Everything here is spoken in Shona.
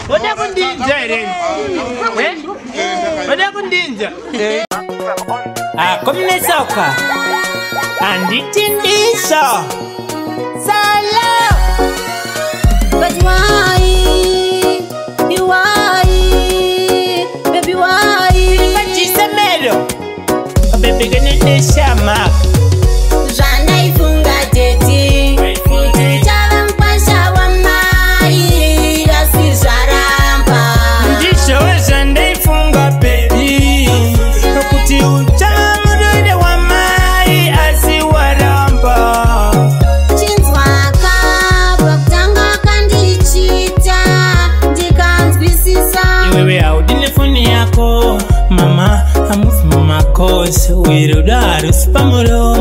Oda kundinja ere. Oda kundinja. Komne soka. Anditindisa. Sala. But why? Baby, why? Baby, gonna shama. Jana ifunga tete. Chala mpasha wa mai. Asizaramba. Ndisho jana ifunga baby. Kuti uchamu dode wa mai. Asiwaramba. Chinzwaka. Bakutanga kandichita. Ndikanzwisisa. Iwewe audine foni yako. Mama, amufu mama cause. Wirudaru spamuro.